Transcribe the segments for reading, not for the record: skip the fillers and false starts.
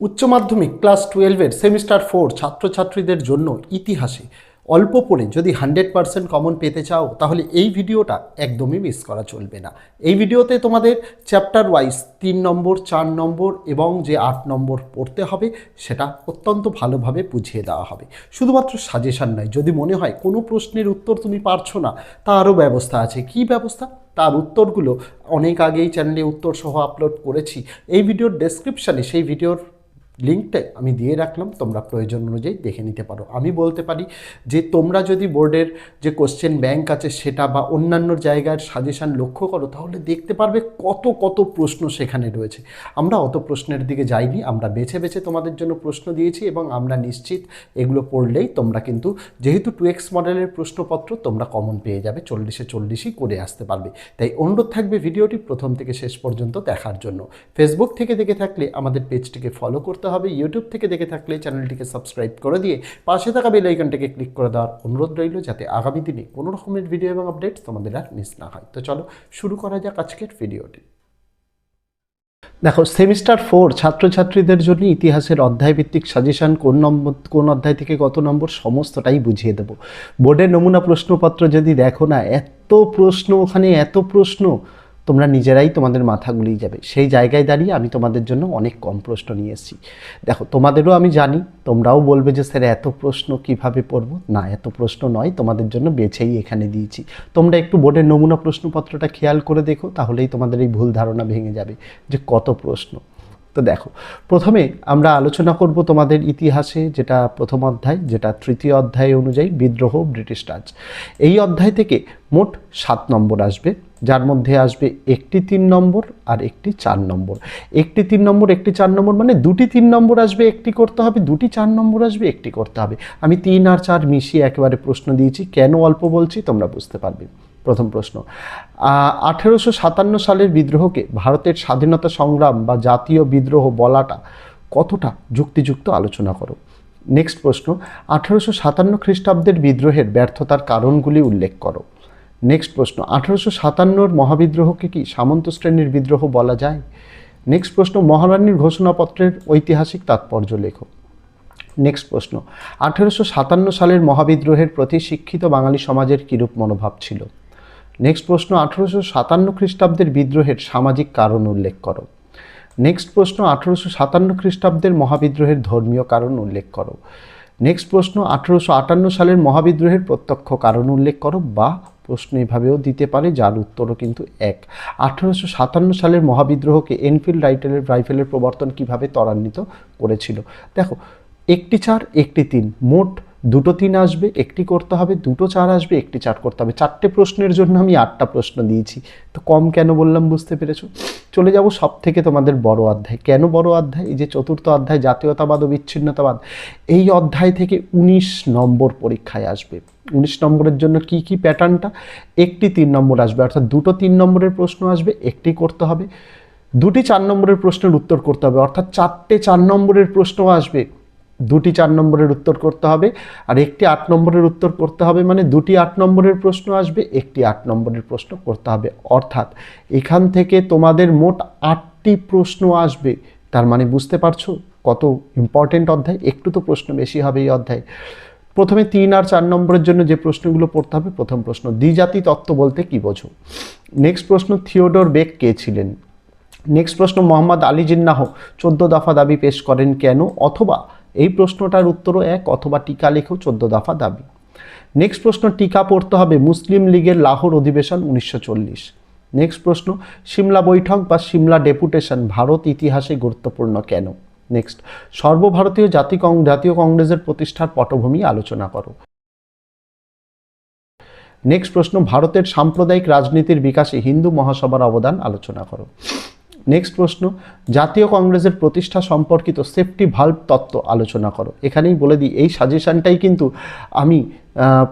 উচ্চ মাধ্যমিক class 12-এর semester 4 ছাত্রছাত্রীদের জন্য ইতিহাসে অল্প পড়ে যদি 100% কমন পেতে চাও তাহলে এই ভিডিওটা একদমই মিস করা চলবে না। এই ভিডিওতে তোমাদের চ্যাপ্টার ওয়াইজ 3 নম্বর, 4 নম্বর এবং যে 8 নম্বর পড়তে হবে সেটা অত্যন্ত ভালোভাবে বুঝিয়ে দেওয়া হবে। শুধুমাত্র সাজেশন নয়, যদি মনে হয় কোনো প্রশ্নের উত্তর তুমি পারছো না তারও ব্যবস্থা আছে। কি ব্যবস্থা? তার উত্তরগুলো অনেক আগেই চ্যানেলে উত্তর সহ আপলোড করেছি। এই ভিডিওর ডেসক্রিপশানে সেই ভিডিওর লিঙ্কটা আমি দিয়ে রাখলাম, তোমরা প্রয়োজন অনুযায়ী দেখে নিতে পারো। আমি বলতে পারি যে তোমরা যদি বোর্ডের যে কোশ্চেন ব্যাংক আছে সেটা বা অন্যান্য জায়গার সাজেশান লক্ষ্য করো তাহলে দেখতে পারবে কত প্রশ্ন সেখানে রয়েছে। আমরা অত প্রশ্নের দিকে যাইনি, আমরা বেছে বেছে তোমাদের জন্য প্রশ্ন দিয়েছি এবং আমরা নিশ্চিত এগুলো পড়লেই তোমরা কিন্তু, যেহেতু 2x মডেলের প্রশ্নপত্র, তোমরা কমন পেয়ে যাবে, 40-40ই করে আসতে পারবে। তাই অনুরোধ থাকবে ভিডিওটি প্রথম থেকে শেষ পর্যন্ত দেখার জন্য। ফেসবুক থেকে দেখে থাকলে আমাদের পেজটিকে ফলো করতে হবে, ইউটিউব থেকে দেখে থাকলে চ্যানেলটিকে সাবস্ক্রাইব করে দিয়ে পাশে থাকা বেল আইকনটিকে ক্লিক করে দেওয়ার অনুরোধ রইল, যাতে আগামী দিনে কোনো রকমের ভিডিও এবং আপডেটস তোমাদের আর মিস না হয়। তো চলো শুরু করা যাক আজকের ভিডিওটি। দেখো, সেমিস্টার 4 ছাত্রছাত্রীদের জন্য ইতিহাসের অধ্যায়ভিত্তিক সাজেশন কোন অধ্যায় থেকে কত নম্বর সমস্তটাই বুঝিয়ে দেবো। বোর্ডের নমুনা প্রশ্নপত্র যদি দেখো না, এত প্রশ্ন, ওখানে এত প্রশ্ন তোমরা নিজেরাই তোমাদের মাথা গুলিয়ে যাবে। সেই জায়গায় দাঁড়িয়ে আমি তোমাদের জন্য অনেক কম প্রশ্ন নিয়ে এসেছি। দেখো, তোমাদেরও আমি জানি, তোমরাও বলবে যে স্যার এত প্রশ্ন কিভাবে পড়বো। না, এত প্রশ্ন নয়, তোমাদের জন্য বেছেই এখানে দিয়েছি। তোমরা একটু বোর্ডের নমুনা প্রশ্নপত্রটা খেয়াল করে দেখো, তাহলেই তোমাদের এই ভুল ধারণা ভেঙে যাবে যে কত প্রশ্ন। তো দেখো, প্রথমে আমরা আলোচনা করব তোমাদের ইতিহাসে যেটা প্রথম অধ্যায়, যেটা তৃতীয় অধ্যায় অনুযায়ী বিদ্রোহ, ব্রিটিশ রাজ। এই অধ্যায় থেকে মোট 7 নম্বর আসবে, যার মধ্যে আসবে একটি 3 নম্বর আর একটি 4 নম্বর। একটি 3 নম্বর, একটি 4 নম্বর মানে দুটি 3 নম্বর আসবে, একটি করতে হবে, দুটি 4 নম্বর আসবে, একটি করতে হবে। আমি 3 আর 4 মিশিয়ে একেবারে প্রশ্ন দিয়েছি। কেন অল্প বলছি তোমরা বুঝতে পারবে। প্রথম প্রশ্ন, 1857 সালের বিদ্রোহকে ভারতের স্বাধীনতা সংগ্রাম বা জাতীয় বিদ্রোহ বলাটা কতটা যুক্তিযুক্ত আলোচনা করো। নেক্সট প্রশ্ন, 1857 খ্রিস্টাব্দের বিদ্রোহের ব্যর্থতার কারণগুলি উল্লেখ করো। নেক্সট প্রশ্ন, 1857 মহাবিদ্রোহকে কি সামন্ত শ্রেণীর বিদ্রোহ বলা যায়? নেক্সট প্রশ্ন, মহারানীর ঘোষণাপত্রের ঐতিহাসিক তাৎপর্য লেখো। নেক্সট প্রশ্ন, 1857 সালের মহাবিদ্রোহের প্রতি শিক্ষিত বাঙালি সমাজের কিরূপ মনোভাব ছিল? নেক্সট প্রশ্ন, 1857 খ্রিস্টাব্দের বিদ্রোহের সামাজিক কারণ উল্লেখ করো। নেক্সট প্রশ্ন, 1857 খ্রিস্টাব্দের মহাবিদ্রোহের ধর্মীয় কারণ উল্লেখ করো। নেক্সট প্রশ্ন, 1858 সালের মহাবিদ্রোহের প্রত্যক্ষ কারণ উল্লেখ করো, বা প্রশ্ন এভাবেও দিতে পারে যার উত্তরও কিন্তু এক। 1857 সালের মহাবিদ্রোহকে এনফিল্ড রাইফেলের প্রবর্তন কিভাবে ত্বরান্বিত করেছিল? দেখো, একটি 4, একটি 3, মোট দুটো 3 আসবে, একটি করতে হবে, দুটো 4 আসবে, একটি 4 করতে হবে। 4টে প্রশ্নের জন্য আমি 8টা প্রশ্ন দিয়েছি। তো কম কেন বললাম বুঝতে পেরেছো? চলে যাব সব থেকে তোমাদের বড় অধ্যায়। কেন বড় অধ্যায়? এই যে চতুর্থ অধ্যায়, জাতীয়তাবাদ ও বিচ্ছিন্নতাবাদ, এই অধ্যায় থেকে 19 নম্বর পরীক্ষায় আসবে। 19 নম্বরের জন্য কি কি প্যাটার্নটা? একটি 3 নম্বর আসবে, অর্থাৎ দুটো 3 নম্বরের প্রশ্ন আসবে, একটি করতে হবে, দুটি 4 নম্বরের প্রশ্নের উত্তর করতে হবে, অর্থাৎ 4টে 4 নম্বরের প্রশ্ন আসবে, দুটি 4 নম্বরের উত্তর করতে হবে, আর একটি 8 নম্বরের উত্তর করতে হবে, মানে দুটি 8 নম্বরের প্রশ্ন আসবে, একটি 8 নম্বরের প্রশ্ন করতে হবে। অর্থাৎ এখান থেকে তোমাদের মোট 8টি প্রশ্ন আসবে। তার মানে বুঝতে পারছো কত ইম্পর্টেন্ট অধ্যায়। একটু তো প্রশ্ন বেশি হবে এই অধ্যায়ে। প্রথমে 3 আর 4 নম্বরের জন্য যে প্রশ্নগুলো পড়তে হবে, প্রথম প্রশ্ন, দ্বিজাতি তত্ত্ব বলতে কি বোঝো? নেক্সট প্রশ্ন, থিওডর বেক কে ছিলেন? নেক্সট প্রশ্ন, মোহাম্মদ আলী জিন্নাহ 14 দফা দাবি পেশ করেন কেন? অথবা এই প্রশ্নটার উত্তরও এক, অথবা টিকা লেখো 14 দফা দাবি। নেক্সট প্রশ্ন, টিকা পড়তে হবে মুসলিম লীগের লাহোর অধিবেশন 1940। নেক্সট প্রশ্ন, সিমলা বৈঠক বা সিমলা ডেপুটেশন ভারত ইতিহাসে গুরুত্বপূর্ণ কেন? নেক্সট, সর্বভারতীয় জাতীয় কংগ্রেসের প্রতিষ্ঠার পটভূমি আলোচনা করো। নেক্সট প্রশ্ন, ভারতের সাম্প্রদায়িক রাজনীতির বিকাশে হিন্দু মহাসভার অবদান আলোচনা করো। নেক্সট প্রশ্ন, জাতীয় কংগ্রেসের প্রতিষ্ঠা সম্পর্কিত সেফটি ভালভ তত্ত্ব আলোচনা করো। এখানেই বলে দিই, এই সাজেশনটাই কিন্তু আমি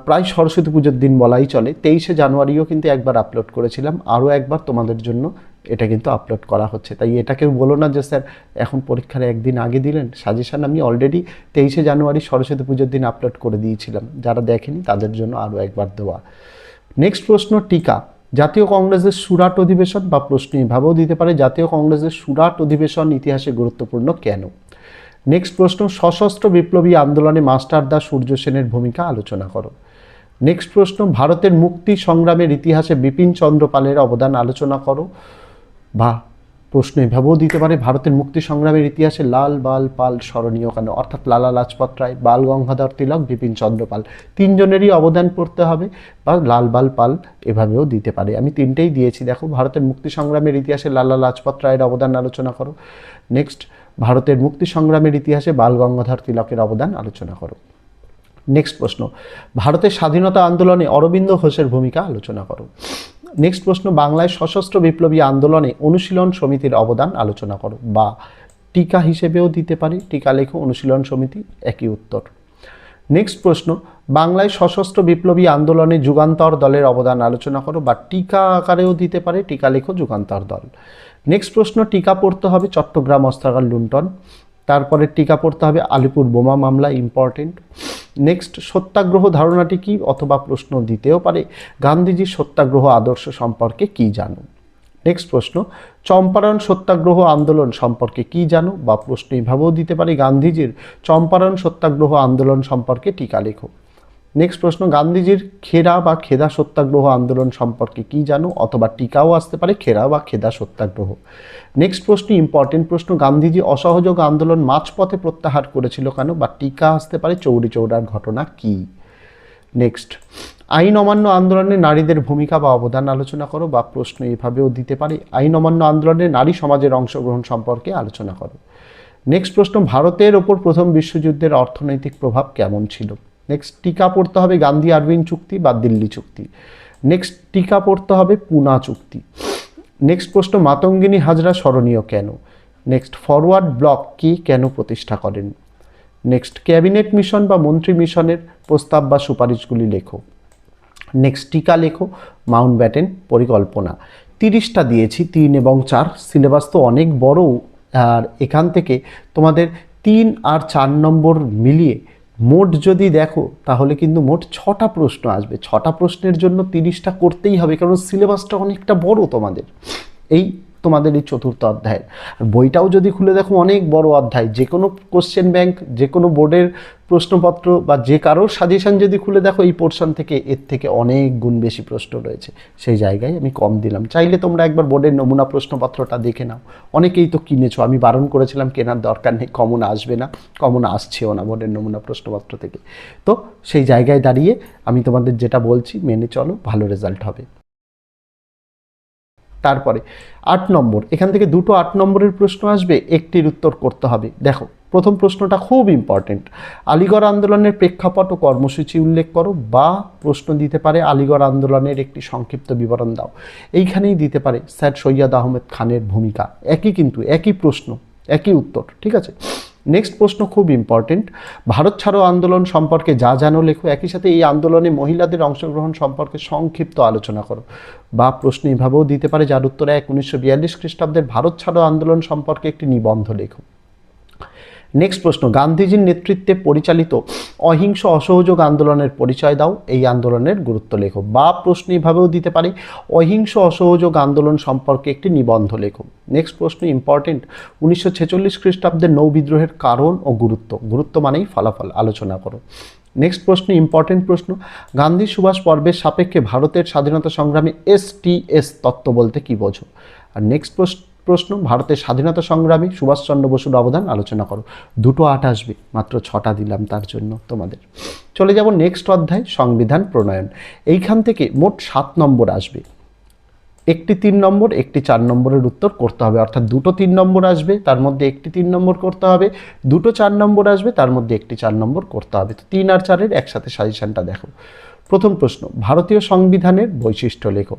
প্রায় সরস্বতী পুজোর দিন বলাই চলে, 23শে জানুয়ারিও কিন্তু একবার আপলোড করেছিলাম, আরও একবার তোমাদের জন্য এটা কিন্তু আপলোড করা হচ্ছে। তাই এটা কেউ বলো না যে স্যার এখন পরীক্ষার একদিন আগে দিলেন। সাজেশন আমি অলরেডি 23শে জানুয়ারি সরস্বতী পুজোর দিন আপলোড করে দিয়েছিলাম, যারা দেখেনি তাদের জন্য আরও একবার দেওয়া। নেক্সট প্রশ্ন, টিকা, জাতীয় কংগ্রেসের সুরাট অধিবেশন, বা প্রশ্ন এভাবেও দিতে পারে জাতীয় কংগ্রেসের সুরাট অধিবেশন ইতিহাসে গুরুত্বপূর্ণ কেন? নেক্সট প্রশ্ন, সশস্ত্র বিপ্লবী আন্দোলনে মাস্টারদা সূর্য সেনের ভূমিকা আলোচনা করো। নেক্সট প্রশ্ন, ভারতের মুক্তি সংগ্রামের ইতিহাসে বিপিন চন্দ্র পালের অবদান আলোচনা করো। বা প্রশ্ন এভাবেও দিতে পারে, ভারতের মুক্তি সংগ্রামের ইতিহাসে লাল বাল পাল স্মরণীয় কেন, অর্থাৎ লালা লাজপত রায়, বাল গঙ্গাধর তিলক, বিপিন চন্দ্র পাল, তিনজনেরই অবদান পড়তে হবে, বা লাল বাল পাল এভাবেও দিতে পারে। আমি তিনটেই দিয়েছি, দেখো, ভারতের মুক্তি সংগ্রামের ইতিহাসে লালা লাজপত রায়ের অবদান আলোচনা করো। নেক্সট, ভারতের মুক্তি সংগ্রামের ইতিহাসে বাল গঙ্গাধর তিলকের অবদান আলোচনা করো। নেক্সট প্রশ্ন, ভারতের স্বাধীনতা আন্দোলনে অরবিন্দ ঘোষের ভূমিকা আলোচনা করো। নেক্সট প্রশ্ন, বাংলায় সশস্ত্র বিপ্লবী আন্দোলনে অনুশীলন সমিতির অবদান আলোচনা করো। বা টিকা হিসেবেও দিতে পারি, টিকা লেখো, অনুশীলন সমিতি, একই উত্তর। নেক্সট প্রশ্ন, বাংলায় সশস্ত্র বিপ্লবী আন্দোলনে যুগান্তর দলের অবদান আলোচনা করো। বা টিকা আকারেও দিতে পারে, টিকা লেখো, যুগান্তর দল। নেক্সট প্রশ্ন, টিকা পড়তে হবে চট্টগ্রাম অস্ত্রাগার লুণ্ঠন। তারপরে টিকা পড়তে হবে আলিপুর বোমা মামলা, ইম্পর্টেন্ট। নেক্সট, সত্যাগ্রহ ধারণাটি কি, অথবা প্রশ্ন দিতেও পারে গান্ধীজির সত্যাগ্রহ আদর্শ সম্পর্কে কি জানো। নেক্সট প্রশ্ন, চম্পারণ সত্যাগ্রহ আন্দোলন সম্পর্কে কি জানো। বা প্রশ্ন এভাবেও দিতে পারে গান্ধীজির চম্পারণ সত্যাগ্রহ আন্দোলন সম্পর্কে টিকা লেখো। নেক্সট প্রশ্ন, গান্ধীজির খেরা বা খেদা সত্যাগ্রহ আন্দোলন সম্পর্কে কি জানো, অথবা টিকাও আসতে পারে খেরা বা খেদা সত্যাগ্রহ। নেক্সট প্রশ্ন, ইম্পর্টেন্ট প্রশ্ন, গান্ধীজি অসহযোগ আন্দোলন মাঝপথে প্রত্যাহার করেছিল কেন। বা টিকা আসতে পারে চৌরি চৌরার ঘটনা কি। নেক্সট, আইন অমান্য আন্দোলনে নারীদের ভূমিকা বা অবদান আলোচনা করো। বা প্রশ্ন এভাবেও দিতে পারে আইন অমান্য আন্দোলনে নারী সমাজের অংশগ্রহণ সম্পর্কে আলোচনা করো। নেক্সট প্রশ্ন, ভারতের ওপর প্রথম বিশ্বযুদ্ধের অর্থনৈতিক প্রভাব কেমন ছিল। নেক্সট, টিকা পড়তে হবে গান্ধী আরউইন চুক্তি বা দিল্লি চুক্তি। নেক্সট, টিকা পড়তে হবে পুনা চুক্তি। নেক্সট প্রশ্ন, মাতঙ্গিনী হাজরা স্মরণীয় কেন। নেক্সট, ফরওয়ার্ড ব্লক কি কেন প্রতিষ্ঠা করেন। নেক্সট, ক্যাবিনেট মিশন বা মন্ত্রী মিশনের প্রস্তাব বা সুপারিশগুলি লেখো। নেক্সট, টিকা লেখো মাউন্ট ব্যাটেন পরিকল্পনা। 30টা দিয়েছি, 3 এবং 4, সিলেবাস তো অনেক বড়, আর এখান থেকে তোমাদের 3 আর 4 নম্বর মিলিয়ে মোট যদি দেখো তাহলে কিন্তু মোট 6টা প্রশ্ন আসবে। 6টা প্রশ্নের জন্য 30টা করতেই হবে, কারণ সিলেবাসটা অনেকটা বড় তোমাদের এই তোমাদের এই চতুর্থ অধ্যায়ের। আর বইটাও যদি খুলে দেখো অনেক বড় অধ্যায়, যে কোনো কোশ্চেন ব্যাংক, যে কোনো বোর্ডের প্রশ্নপত্র বা যে কারোর সাজেশন যদি খুলে দেখো এই পোর্শন থেকে এর থেকে অনেক গুণ বেশি প্রশ্ন রয়েছে, সেই জায়গায় আমি কম দিলাম। চাইলে তোমরা একবার বোর্ডের নমুনা প্রশ্নপত্রটা দেখে নাও, অনেকেই তো কিনেছো, আমি বারণ করেছিলাম কেনার দরকার নেই, কমন আসবে না, কমন আসছেও না বোর্ডের নমুনা প্রশ্নপত্র থেকে। তো সেই জায়গায় দাঁড়িয়ে আমি তোমাদের যেটা বলছি মেনে চলো, ভালো রেজাল্ট হবে। তারপরে 8 নম্বর, এখান থেকে 2টো 8 নম্বরের প্রশ্ন আসবে, একটির উত্তর করতে হবে। দেখো, প্রথম প্রশ্নটা খুব ইম্পর্টেন্ট, আলিগড় আন্দোলনের প্রেক্ষাপট ও কর্মসূচি উল্লেখ করো। বা প্রশ্ন দিতে পারে আলিগড় আন্দোলনের একটি সংক্ষিপ্ত বিবরণ দাও। এইখানেই দিতে পারে স্যার সৈয়দ আহমেদ খানের ভূমিকা। একই, কিন্তু একই প্রশ্ন, একই উত্তর, ঠিক আছে। নেক্সট প্রশ্ন খুব ইম্পর্টেন্ট, ভারত ছাড়ো আন্দোলন সম্পর্কে যা জানো লেখো। একই সাথে এই আন্দোলনে মহিলাদের অংশগ্রহণ সম্পর্কে সংক্ষিপ্ত আলোচনা করো। বা প্রশ্ন এভাবেও দিতে পারে, যার উত্তর 1942 খ্রিস্টাব্দের ভারত ছাড়ো আন্দোলন সম্পর্কে একটি নিবন্ধ লেখো। নেক্সট প্রশ্ন, গান্ধীজির নেতৃত্বে পরিচালিত অহিংস অসহযোগ আন্দোলনের পরিচয় দাও, এই আন্দোলনের গুরুত্ব লেখো। বা প্রশ্ন এভাবেও দিতে পারে, অহিংস অসহযোগ আন্দোলন সম্পর্কে একটি নিবন্ধ লেখো। নেক্সট প্রশ্ন ইম্পর্টেন্ট, 1946 খ্রিস্টাব্দের নৌ বিদ্রোহের কারণ ও গুরুত্ব মানেই ফলাফল, আলোচনা করো। নেক্সট প্রশ্ন ইম্পর্টেন্ট প্রশ্ন, গান্ধী সুভাষ পর্বের সাপেক্ষে ভারতের স্বাধীনতা সংগ্রামে STS তত্ত্ব বলতে কি বোঝো। আর নেক্সট প্রশ্ন, ভারতের স্বাধীনতা সংগ্রামী সুভাষচন্দ্র বসুর অবদান আলোচনা করো। 2টো 8 আসবে, মাত্র 6টা দিলাম তার জন্য তোমাদের। চলে যাব নেক্সট অধ্যায়, সংবিধান প্রণয়ন। এইখান থেকে মোট 7 নম্বর আসবে, একটি 3 নম্বর, একটি 4 নম্বরের উত্তর করতে হবে। অর্থাৎ 2টো 3 নম্বর আসবে, তার মধ্যে একটি 3 নম্বর করতে হবে, 2টো 4 নম্বর আসবে, তার মধ্যে একটি 4 নম্বর করতে হবে। তো 3 আর 4-এর একসাথে সাজেশনটা দেখো। প্রথম প্রশ্ন, ভারতীয় সংবিধানের বৈশিষ্ট্য লেখো।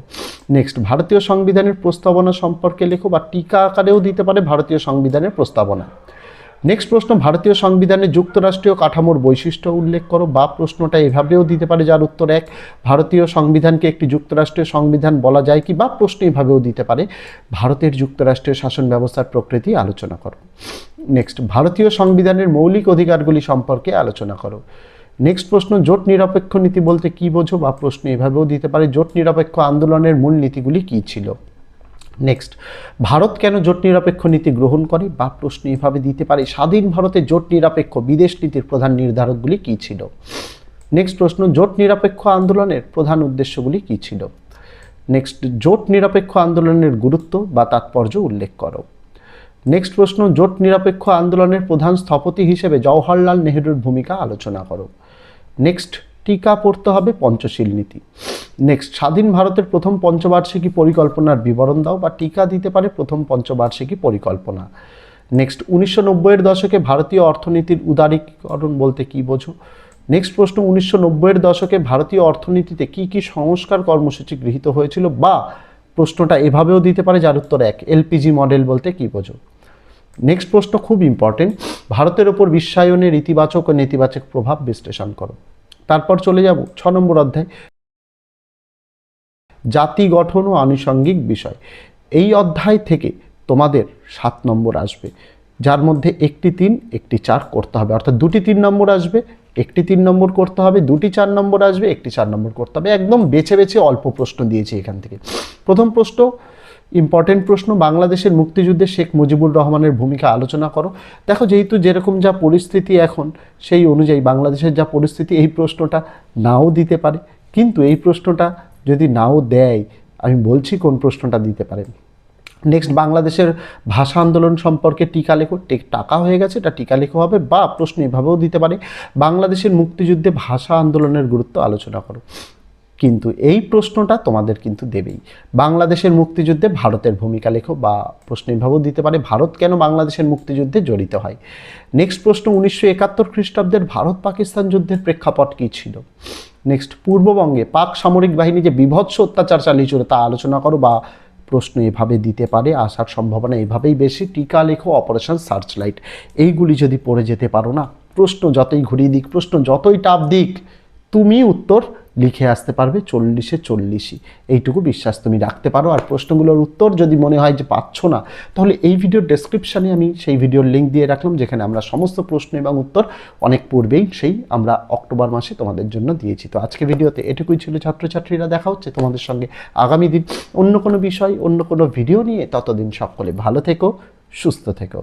নেক্সট, ভারতীয় সংবিধানের প্রস্তাবনা সম্পর্কে লেখো। বা টিকা আকারেও দিতে পারে ভারতীয় সংবিধানের প্রস্তাবনা। নেক্সট প্রশ্ন, ভারতীয় সংবিধানে যুক্তরাষ্ট্রীয় কাঠামোর বৈশিষ্ট্য উল্লেখ করো। বা প্রশ্নটা এভাবেও দিতে পারে, যার উত্তর 1, ভারতীয় সংবিধানকে একটি যুক্তরাষ্ট্রীয় সংবিধান বলা যায় কি। বা প্রশ্ন এভাবেও দিতে পারে, ভারতের যুক্তরাষ্ট্রীয় শাসন ব্যবস্থার প্রকৃতি আলোচনা করো। নেক্সট, ভারতীয় সংবিধানের মৌলিক অধিকারগুলি সম্পর্কে আলোচনা করো। নেক্সট প্রশ্ন, জোট নিরপেক্ষ নীতি বলতে কি বোঝো। বা প্রশ্ন এভাবেও দিতে পারে, জোট নিরপেক্ষ আন্দোলনের মূল নীতিগুলি কী ছিল। নেক্সট, ভারত কেন জোট নিরপেক্ষ নীতি গ্রহণ করে, বা প্রশ্ন এভাবে দিতে পারে স্বাধীন ভারতে জোট নিরপেক্ষ বিদেশ নীতির প্রধান নির্ধারকগুলি কী ছিল। নেক্সট প্রশ্ন, জোট নিরপেক্ষ আন্দোলনের প্রধান উদ্দেশ্যগুলি কী ছিল। নেক্সট, জোট নিরপেক্ষ আন্দোলনের গুরুত্ব বা তাৎপর্য উল্লেখ করো। নেক্সট প্রশ্ন, জোট নিরপেক্ষ আন্দোলনের প্রধান স্থপতি হিসেবে জওহরলাল নেহরুর ভূমিকা আলোচনা করো। নেক্সট, টিকা পড়তে হবে পঞ্চশীল নীতি। নেক্সট, স্বাধীন ভারতের প্রথম পঞ্চবার্ষিকী পরিকল্পনার বিবরণ দাও, বা টিকা দিতে পারে প্রথম পঞ্চবার্ষিকী পরিকল্পনা। নেক্সট, 1990-এর দশকে ভারতীয় অর্থনীতির উদারীকরণ বলতে কী বোঝো। নেক্সট প্রশ্ন, 1990-এর দশকে ভারতীয় অর্থনীতিতে কি কি সংস্কার কর্মসূচি গৃহীত হয়েছিল, বা প্রশ্নটা এভাবেও দিতে পারে যার উত্তর এক, এলপিজি মডেল বলতে কী বোঝো। নেক্সট প্রশ্ন খুব ইম্পর্টেন্ট, ভারতের ওপর বিশ্বায়নের ইতিবাচক ও নেতিবাচক প্রভাব বিশ্লেষণ করো। তারপর চলে যাব 6 নম্বর অধ্যায়, জাতি গঠন ও আনুষঙ্গিক বিষয়। এই অধ্যায় থেকে তোমাদের 7 নম্বর আসবে, যার মধ্যে একটি 3 একটি 4 করতে হবে, অর্থাৎ দুটি 3 নম্বর আসবে, একটি 3 নম্বর করতে হবে, দুটি 4 নম্বর আসবে, একটি 4 নম্বর করতে হবে। একদম বেছে বেছে অল্প প্রশ্ন দিয়েছি এখান থেকে। প্রথম প্রশ্ন ইম্পর্টেন্ট প্রশ্ন, বাংলাদেশের মুক্তিযুদ্ধে শেখ মুজিবুর রহমানের ভূমিকা আলোচনা করো। দেখো, যেহেতু যেরকম যা পরিস্থিতি এখন, সেই অনুযায়ী বাংলাদেশের যা পরিস্থিতি, এই প্রশ্নটা নাও দিতে পারে, কিন্তু এই প্রশ্নটা যদি নাও দেয়, আমি বলছি কোন প্রশ্নটা দিতে পারে। নেক্সট, বাংলাদেশের ভাষা আন্দোলন সম্পর্কে টিকা লেখো। টাকা হয়ে গেছে, এটা টিকা লেখো হবে, বা প্রশ্ন এভাবেও দিতে পারে, বাংলাদেশের মুক্তিযুদ্ধে ভাষা আন্দোলনের গুরুত্ব আলোচনা করো। কিন্তু এই প্রশ্নটা তোমাদের কিন্তু দেবেই, বাংলাদেশের মুক্তিযুদ্ধে ভারতের ভূমিকা লেখো, বা প্রশ্ন এভাবেও দিতে পারে, ভারত কেন বাংলাদেশের মুক্তিযুদ্ধে জড়িত হয়। নেক্সট প্রশ্ন, 1971 খ্রিস্টাব্দের ভারত পাকিস্তান যুদ্ধের প্রেক্ষাপট কী ছিল। নেক্সট, পূর্ববঙ্গে পাক সামরিক বাহিনী যে বিভৎস অত্যাচার চালিয়েছিল তা আলোচনা করো, বা প্রশ্ন এভাবে দিতে পারে, আসার সম্ভাবনা এভাবেই বেশি। টিকা লেখো, অপারেশন সার্চলাইট। এইগুলি যদি পড়ে যেতে পারো না, প্রশ্ন যতই ঘুরিয়ে দিক, প্রশ্ন যতই টাফ দিক, তুমি উত্তর লিখে আসতে পারবে 40-এ 40ই, এইটুকু বিশ্বাস তুমি রাখতে পারো। আর প্রশ্নগুলোর উত্তর যদি মনে হয় যে পাচ্ছ না, তাহলে এই ভিডিওর ডেসক্রিপশানে আমি সেই ভিডিওর লিঙ্ক দিয়ে রাখলাম, যেখানে আমরা সমস্ত প্রশ্ন এবং উত্তর অনেক পূর্বেই আমরা অক্টোবর মাসে তোমাদের জন্য দিয়েছি। তো আজকে ভিডিওতে এটুকুই ছিল ছাত্রছাত্রীরা, দেখা হচ্ছে তোমাদের সঙ্গে আগামী দিন অন্য কোনো বিষয়, অন্য কোনো ভিডিও নিয়ে। ততদিন সকলে ভালো থেকো, সুস্থ থেকো।